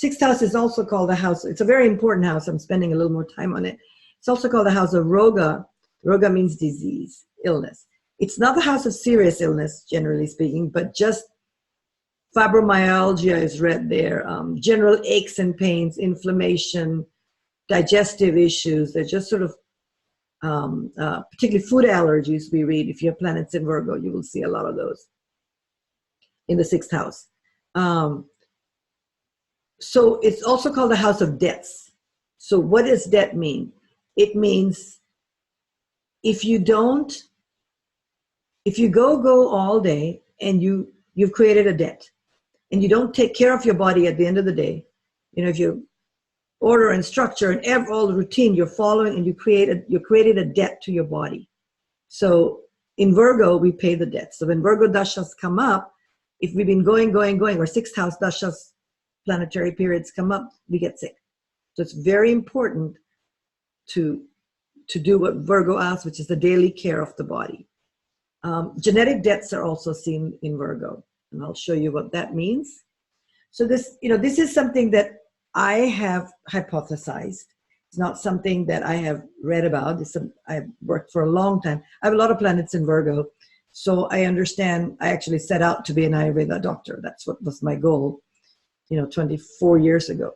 Sixth house is also called the house. It's a very important house. I'm spending a little more time on it. It's also called the house of Roga. Roga means disease, illness. It's not the house of serious illness, generally speaking, but just fibromyalgia is read there. General aches and pains, inflammation, digestive issues. They're just sort of, particularly food allergies we read. If you have planets in Virgo, you will see a lot of those in the sixth house. So it's also called the house of debts. So what does debt mean? It means if you go all day and you've created a debt and you don't take care of your body at the end of the day, if you order and structure and all the routine you're following and you created a debt to your body. So in Virgo, we pay the debt. So when Virgo dashas come up, if we've been going, or sixth house dashas, planetary periods come up, we get sick. So it's very important to do what Virgo asks, which is the daily care of the body. Genetic debts are also seen in Virgo, and I'll show you what that means. So this is something that I have hypothesized. It's not something that I have read about. I've worked for a long time. I have a lot of planets in Virgo, so I understand. I actually set out to be an Ayurveda doctor. That's what was my goal, 22 years ago.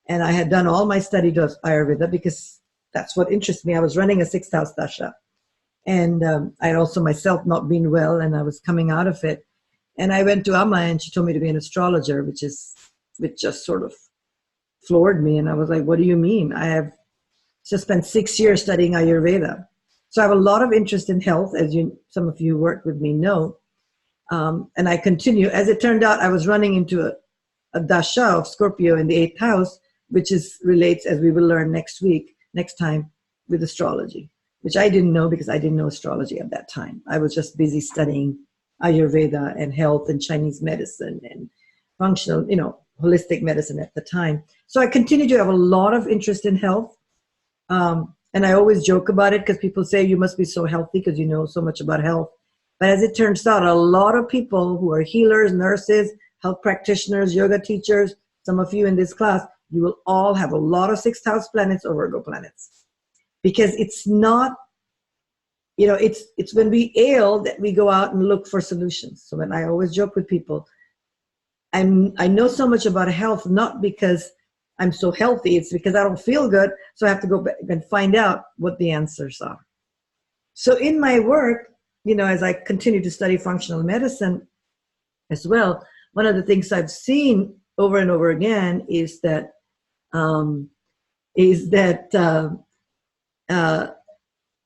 And I had done all my study to Ayurveda because that's what interests me. I was running a sixth house dasha. And I had also myself not been well, and I was coming out of it. And I went to Amma, and she told me to be an astrologer, which just sort of floored me. And I was like, what do you mean? I have just spent 6 years studying Ayurveda. So I have a lot of interest in health, as some of you who work with me know. And I continue. As it turned out, I was running into a dasha of Scorpio in the 8th house, which relates, as we will learn next time, with astrology, which I didn't know because I didn't know astrology at that time. I was just busy studying Ayurveda and health and Chinese medicine and functional, holistic medicine at the time. So I continue to have a lot of interest in health. And I always joke about it because people say you must be so healthy because you know so much about health. But as it turns out, a lot of people who are healers, nurses, health practitioners, yoga teachers, some of you in this class, you will all have a lot of sixth house planets or Virgo planets. Because it's not, it's when we ail that we go out and look for solutions. So when I always joke with people, I know so much about health, not because I'm so healthy, it's because I don't feel good, so I have to go back and find out what the answers are. So in my work, as I continue to study functional medicine as well, one of the things I've seen over and over again is that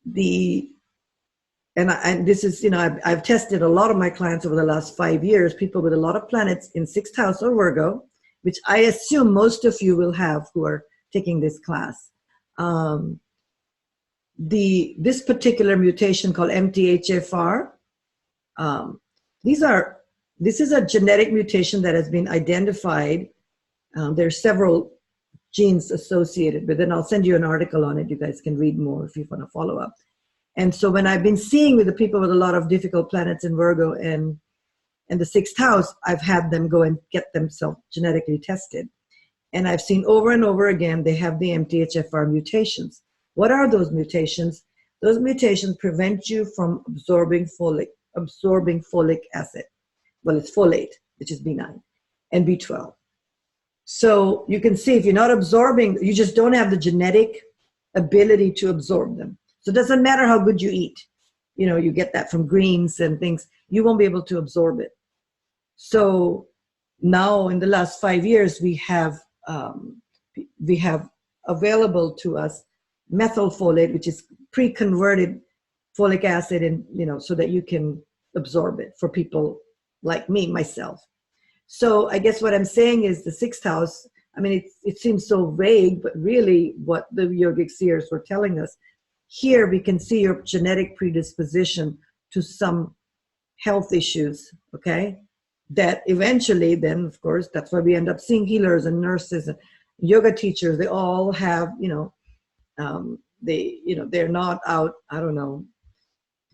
this is, I've tested a lot of my clients over the last 5 years, people with a lot of planets in sixth house or Virgo, which I assume most of you will have who are taking this class. This particular mutation called MTHFR, this is a genetic mutation that has been identified. There are several genes associated with it, and I'll send you an article on it. You guys can read more if you want to follow up. And so when I've been seeing with the people with a lot of difficult planets in Virgo and the sixth house, I've had them go and get themselves genetically tested. And I've seen over and over again, they have the MTHFR mutations. What are those mutations? Those mutations prevent you from absorbing folic acid. Well, it's folate, which is B9, and B12. So you can see if you're not absorbing, you just don't have the genetic ability to absorb them. So it doesn't matter how good you eat. You get that from greens and things. You won't be able to absorb it. So now in the last 5 years, we have available to us methylfolate, which is pre-converted folic acid, and so that you can absorb it for people like me, myself. So I guess what I'm saying is the sixth house, it seems so vague, but really what the yogic seers were telling us, here we can see your genetic predisposition to some health issues, okay? That eventually then, of course, that's why we end up seeing healers and nurses and yoga teachers. They all have, they're not out,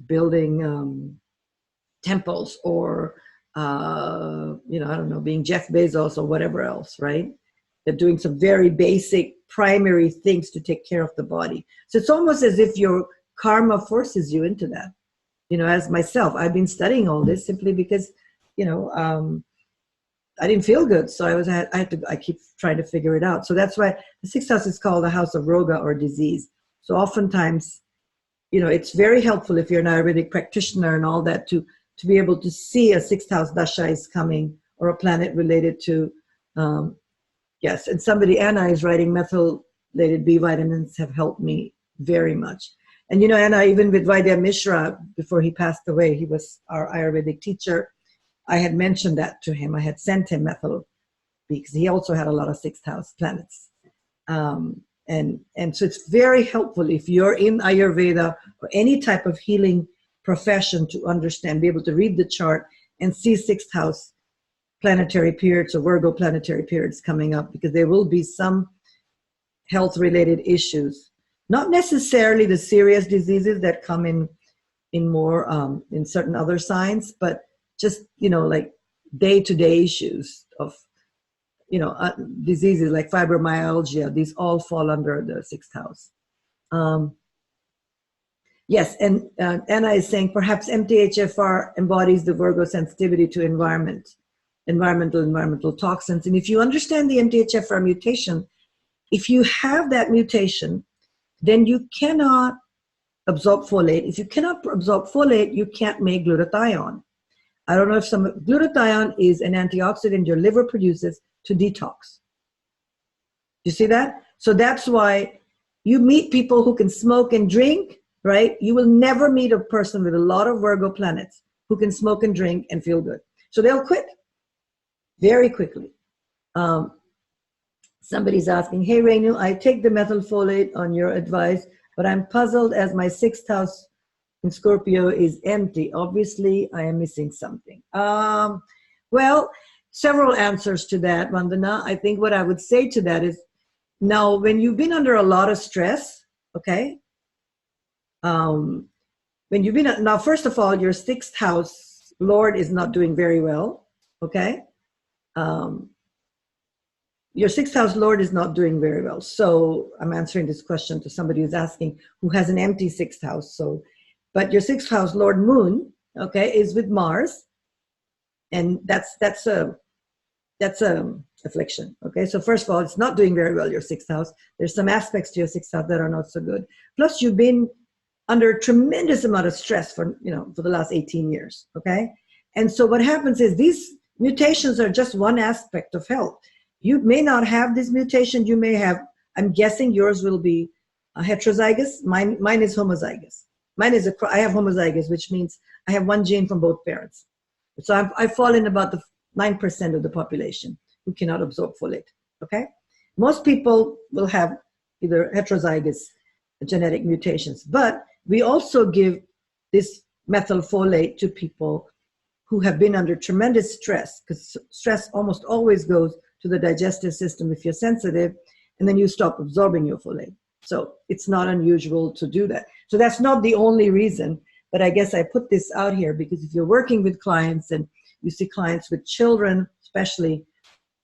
building temples or I don't know, being Jeff Bezos or whatever else, right? They're doing some very basic primary things to take care of the body. So it's almost as if your karma forces you into that. As myself, I've been studying all this simply because, I didn't feel good. So I keep trying to figure it out. So that's why the sixth house is called the house of roga or disease. So oftentimes, it's very helpful if you're an Ayurvedic practitioner and all that to be able to see a sixth house dasha is coming or a planet related to, yes. And Anna is writing methylated B vitamins have helped me very much. And, Anna, even with Vaidya Mishra, before he passed away, he was our Ayurvedic teacher. I had mentioned that to him. I had sent him methyl because he also had a lot of sixth house planets. And so it's very helpful if you're in Ayurveda or any type of healing profession to understand, be able to read the chart and see sixth house planetary periods or Virgo planetary periods coming up, because there will be some health related issues, not necessarily the serious diseases that come in more in certain other signs, but just, like day-to-day issues of, diseases like fibromyalgia. These all fall under the sixth house. Yes, and Anna is saying perhaps MTHFR embodies the Virgo sensitivity to environmental toxins. And if you understand the MTHFR mutation, if you have that mutation, then you cannot absorb folate. If you cannot absorb folate, you can't make glutathione. I don't know if glutathione is an antioxidant your liver produces to detox. You see that? So that's why you meet people who can smoke and drink, right? You will never meet a person with a lot of Virgo planets who can smoke and drink and feel good. So they'll quit very quickly. Somebody's asking, hey, Renu, I take the methylfolate on your advice, but I'm puzzled as my sixth house in Scorpio is empty. Obviously, I am missing something. Well, several answers to that, Vandana. I think what I would say to that is, now, when you've been under a lot of stress, okay? When you've been, now, first of all, your sixth house Lord is not doing very well, okay? Your sixth house Lord is not doing very well. So I'm answering this question to somebody who's asking, who has an empty sixth house. So, but your sixth house Lord Moon, okay, is with Mars, and that's a affliction. Okay, so first of all, it's not doing very well, your sixth house. There's some aspects to your sixth house that are not so good. Plus, you've been under a tremendous amount of stress for the last 18 years. Okay, and so what happens is these mutations are just one aspect of health. You may not have this mutation. You may have. I'm guessing yours will be heterozygous. Mine is homozygous. I have homozygous, which means I have one gene from both parents. So I fall in about the 9% of the population who cannot absorb folate, okay? Most people will have either heterozygous genetic mutations, but we also give this methylfolate to people who have been under tremendous stress, because stress almost always goes to the digestive system if you're sensitive, and then you stop absorbing your folate. So it's not unusual to do that. So that's not the only reason, but I guess I put this out here because if you're working with clients and you see clients with children, especially,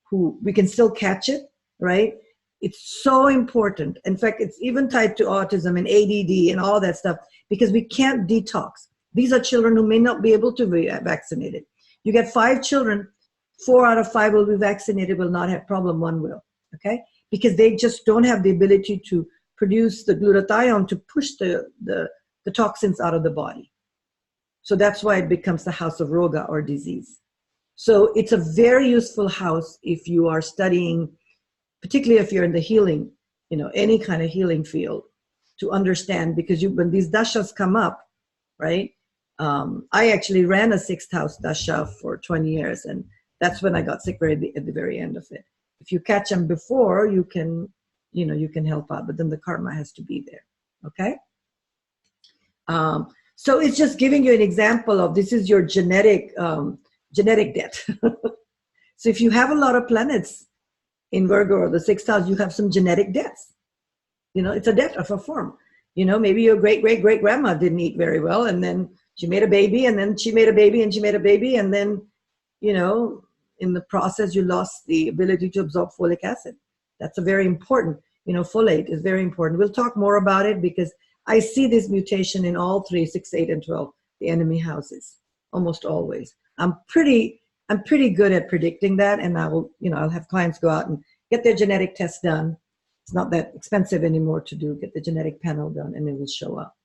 who we can still catch it, right? It's so important. In fact, it's even tied to autism and ADD and all that stuff, because we can't detox. These are children who may not be able to be vaccinated. You get 5 children, 4 out of 5 will be vaccinated, will not have problem, 1 will, okay? Because they just don't have the ability to produce the glutathione to push the toxins out of the body. So that's why it becomes the house of roga or disease. So it's a very useful house if you are studying, particularly if you're in the healing, any kind of healing field, to understand, because when these dashas come up, right? I actually ran a sixth house dasha for 20 years, and that's when I got sick at the very end of it. If you catch them before, you can help out, but then the karma has to be there, okay? So it's just giving you an example of this is your genetic debt. So if you have a lot of planets in Virgo or the sixth house, you have some genetic debts. It's a debt of a form. Maybe your great-great-great-grandma didn't eat very well, and then she made a baby, and then she made a baby, and she made a baby, and then you know, in the process, you lost the ability to absorb folic acid. That's a very important, you know, folate is very important. We'll talk more about it because I see this mutation in all three, 6, 8, and 12, the enemy houses, almost always. I'm pretty good at predicting that, and I will, you know, I'll have clients go out and get their genetic test done. It's not that expensive anymore to do, get the genetic panel done, and it will show up.